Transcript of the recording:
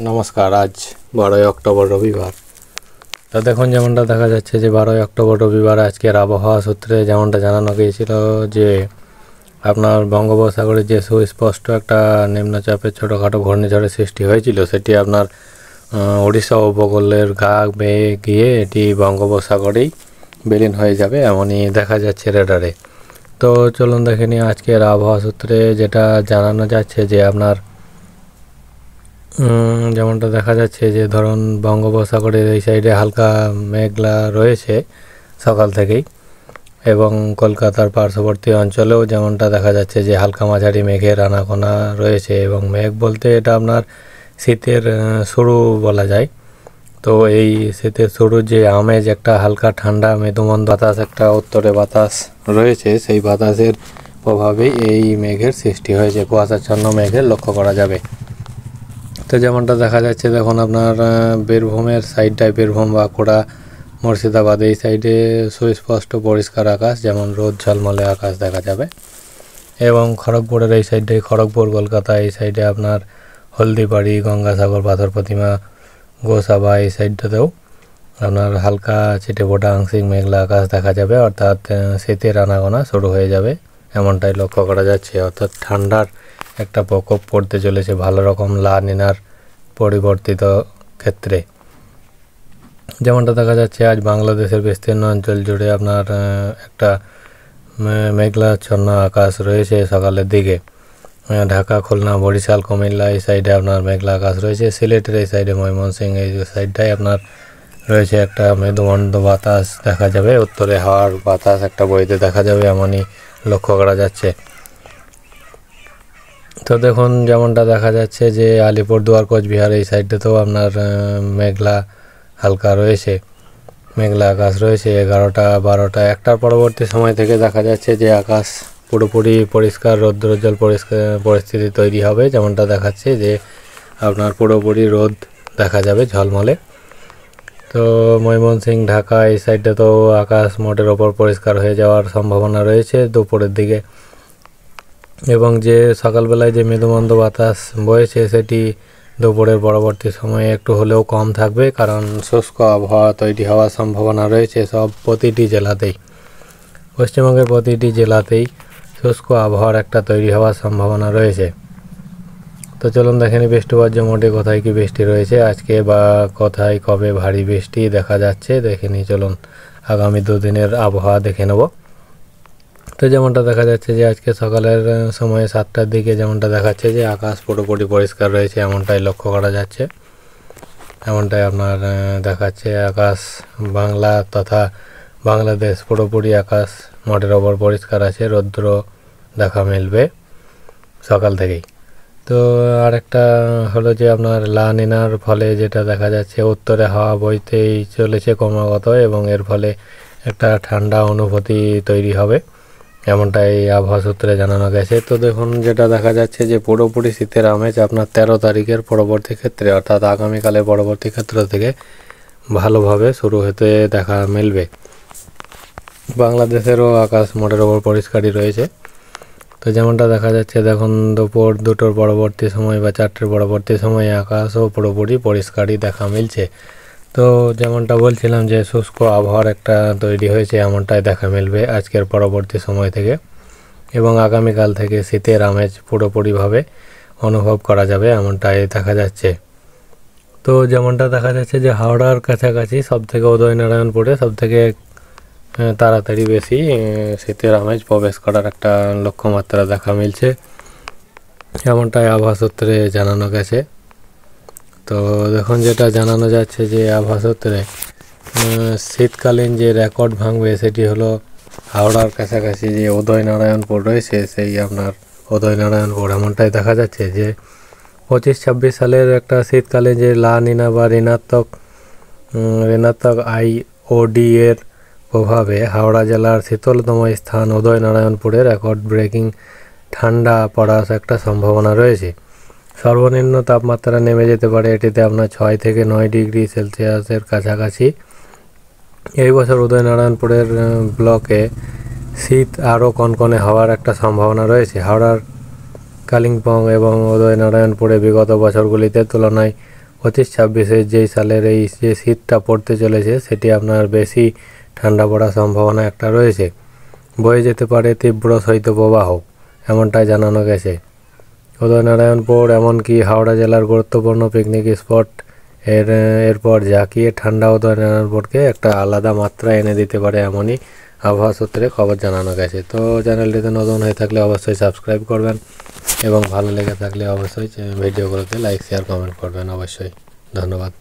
নমস্কার। আজ 12ই অক্টোবর রবিবার। তো দেখুন যেমনটা দেখা যাচ্ছে যে 12ই অক্টোবর রবিবার আজকের আবহাওয়া সূত্রে যেমনটা জানানো গিয়েছিল যে আপনার বঙ্গোপসাগরে যে সুস্পষ্ট একটা নিম্নচাপের ছোটোখাটো ঘূর্ণিঝড়ের সৃষ্টি হয়েছিল সেটি আপনার উড়িষ্যা উপকূলের গা বেয়ে গিয়ে এটি বঙ্গোপসাগরেই বিলীন হয়ে যাবে এমনই দেখা যাচ্ছে রেডারে। তো চলুন দেখে নিই আজকের আবহাওয়া সূত্রে যেটা জানানো যাচ্ছে যে আপনার যেমনটা দেখা যাচ্ছে যে ধরুন বঙ্গোপসাগরের এই সাইডে হালকা মেঘলা রয়েছে সকাল থেকেই, এবং কলকাতার পার্শ্ববর্তী অঞ্চলেও যেমনটা দেখা যাচ্ছে যে হালকা মাঝারি মেঘের আনাগোনা রয়েছে, এবং মেঘ বলতে এটা আপনার শীতের শুরু বলা যায়। তো এই শীতের শুরুর যে আমেজ, একটা হালকা ঠান্ডা মৃদুমন্দ বাতাস, একটা উত্তরে বাতাস রয়েছে, সেই বাতাসের প্রভাবেই এই মেঘের সৃষ্টি হয়েছে, কুয়াশাচ্ছন্ন মেঘের লক্ষ্য করা যাবে। তো যেমনটা দেখা যাচ্ছে দেখুন আপনার বীরভূমের সাইডটায়, বীরভূম বাঁকুড়া মুর্শিদাবাদ এই সাইডে সুস্পষ্ট পরিষ্কার আকাশ, যেমন রোদ ঝলমলে আকাশ দেখা যাবে। এবং খড়গপুরের এই সাইডে, খড়গপুর কলকাতা এই সাইডে আপনার হলদিবাড়ি, গঙ্গাসাগর, পাথর প্রতিমা, গোসাবা এই সাইডটাতেও আপনার হালকা ছিটে ফোটা আংশিক মেঘলা আকাশ দেখা যাবে, অর্থাৎ শীতের আনাগোনা শুরু হয়ে যাবে এমনটাই লক্ষ্য করা যাচ্ছে। অর্থাৎ ঠান্ডার একটা প্রকোপ পড়তে চলেছে ভালো রকম লা নিনার পরিবর্তিত ক্ষেত্রে। যেমনটা দেখা যাচ্ছে আজ বাংলাদেশের বিস্তীর্ণ অঞ্চল জুড়ে আপনার একটা মেঘলাচ্ছন্ন আকাশ রয়েছে সকালের দিকে। ঢাকা, খুলনা, বরিশাল, কুমিল্লা এই সাইডে আপনার মেঘলা আকাশ রয়েছে। সিলেটের এই সাইডে, ময়মনসিংহ এই সাইডটাই আপনার রয়েছে একটা মৃদুমন্দ বাতাস দেখা যাবে, উত্তরে হাওয়ার বাতাস একটা বইতে দেখা যাবে এমনই লক্ষ্য করা যাচ্ছে। তো দেখুন যেমনটা দেখা যাচ্ছে যে আলিপুরদুয়ার, কোচবিহার এই সাইডটাতেও আপনার মেঘলা হালকা রয়েছে, মেঘলা আকাশ রয়েছে। 11টা, 12টা, 1টার পরবর্তী সময় থেকে দেখা যাচ্ছে যে আকাশ পুরোপুরি পরিষ্কার, রৌদ্রোজ্জ্বল পরিস্থিতি তৈরি হবে, যেমনটা দেখাচ্ছে যে আপনার পুরোপুরি রোদ দেখা যাবে ঝলমলে। তো ময়মনসিংহ, ঢাকা এই সাইডটাতেও আকাশ মোটের ওপর পরিষ্কার হয়ে যাওয়ার সম্ভাবনা রয়েছে দুপুরের দিকে, এবং যে সকালবেলায় যে মৃদুমন্দ বাতাস বয়েছে সেটি দুপুরের পরবর্তী সময়ে একটু হলেও কম থাকবে, কারণ শুষ্ক আবহাওয়া তৈরি হওয়ার সম্ভাবনা রয়েছে প্রতিটি জেলাতেই। পশ্চিমবঙ্গের প্রতিটি জেলাতেই শুষ্ক আবহাওয়ার একটা তৈরি হওয়ার সম্ভাবনা রয়েছে। তো চলুন দেখে নিই বৃষ্টিপাত মোটে কোথায় কি বৃষ্টি রয়েছে আজকে, বা কোথায় কবে ভারী বৃষ্টি দেখা যাচ্ছে দেখে নিই। চলুন আগামী দুদিনের আবহাওয়া দেখে নেব। তো যেমনটা দেখা যাচ্ছে যে আজকে সকালের সময়ে 7টার দিকে যেমনটা দেখাচ্ছে যে আকাশ পুরোপুরি পরিষ্কার রয়েছে এমনটাই লক্ষ্য করা যাচ্ছে, এমনটাই আপনার দেখাচ্ছে। আকাশ বাংলা তথা বাংলাদেশ পুরোপুরি আকাশ মোটের ওপর পরিষ্কার আছে, রৌদ্র দেখা মিলবে সকাল থেকেই। তো আরেকটা হলো যে আপনার লা নিনার ফলে যেটা দেখা যাচ্ছে উত্তরে হাওয়া বইতেই চলেছে ক্রমাগত, এবং এর ফলে একটা ঠান্ডা অনুভূতি তৈরি হবে এমনটাই আবহাওয়া সূত্রে জানানো গেছে। তো দেখুন যেটা দেখা যাচ্ছে যে পুরোপুরি শীতের আমেজ আপনার 13 তারিখের পরবর্তী ক্ষেত্রে, অর্থাৎ আগামীকালের পরবর্তী ক্ষেত্র থেকে ভালোভাবে শুরু হতে দেখা মিলবে। বাংলাদেশেরও আকাশ মোটের ওপর পরিষ্কারই রয়েছে। তো যেমনটা দেখা যাচ্ছে দেখুন দুপুর 2টোর পরবর্তী সময় বা 4টের পরবর্তী সময়ে আকাশও পুরোপুরি পরিষ্কারই দেখা মিলছে। তো যেমনটা বলছিলাম যে শুষ্ক আবহাওয়ার একটা তৈরি হয়েছে এমনটাই দেখা মিলবে আজকের পরবর্তী সময় থেকে, এবং আগামীকাল থেকে শীতের আমেজ পুরোপুরিভাবে অনুভব করা যাবে এমনটাই দেখা যাচ্ছে। তো যেমনটা দেখা যাচ্ছে যে হাওড়ার কাছাকাছি সবথেকে উদয়নারায়ণপুরে সবথেকে তাড়াতাড়ি বেশি শীতের আমেজ প্রবেশ করার একটা লক্ষ্যমাত্রা দেখা মিলছে এমনটাই আবহাওয়া সূত্রে জানানো গেছে। তো দেখুন যেটা জানানো যাচ্ছে যে আবহাওয়া সূত্রে শীতকালীন যে রেকর্ড ভাঙবে সেটি হলো হাওড়ার কাছাকাছি যে উদয়নারায়ণপুর রয়েছে, সেই আপনার উদয়নারায়ণপুর এমনটাই দেখা যাচ্ছে যে 25-26 সালের একটা শীতকালে যে লা নিনা বা ঋণাত্মক IOD এর প্রভাবে হাওড়া জেলার শীতলতম স্থান উদয়নারায়ণপুরে রেকর্ড ব্রেকিং ঠান্ডা পড়ার একটা সম্ভাবনা রয়েছে। সর্বনিম্ন তাপমাত্রা নেমে যেতে পারে এটিতে আপনার 6 থেকে 9 ডিগ্রি সেলসিয়াসের কাছাকাছি। এই বছর উদয়নারায়ণপুরের ব্লকে শীত আরও কনকনে হওয়ার একটা সম্ভাবনা রয়েছে। হাওড়ার কালিম্পং এবং উদয়নারায়ণপুরে বিগত বছরগুলিতে তুলনায় 25-26 যেই সালের এই যে শীতটা পড়তে চলেছে সেটি আপনার বেশি ঠান্ডা পড়ার সম্ভাবনা একটা রয়েছে। বয়ে যেতে পারে তীব্র শৈত্যপ্রবাহ, এমনটাই জানানো গেছে। উদয়নারায়ণপুর এমনকি হাওড়া জেলার গুরুত্বপূর্ণ পিকনিক স্পট এরপর জাঁকিয়ে ঠান্ডা উদয়নারায়ণপুরকে একটা আলাদা মাত্রা এনে দিতে পারে, এমনই আবহাওয়া সূত্রে খবর জানানো গেছে। তো চ্যানেলটিতে নতুন হয়ে থাকলে অবশ্যই সাবস্ক্রাইব করবেন এবং ভালো লেগে থাকলে অবশ্যই ভিডিওগুলোতে লাইক শেয়ার কমেন্ট করবেন অবশ্যই। ধন্যবাদ।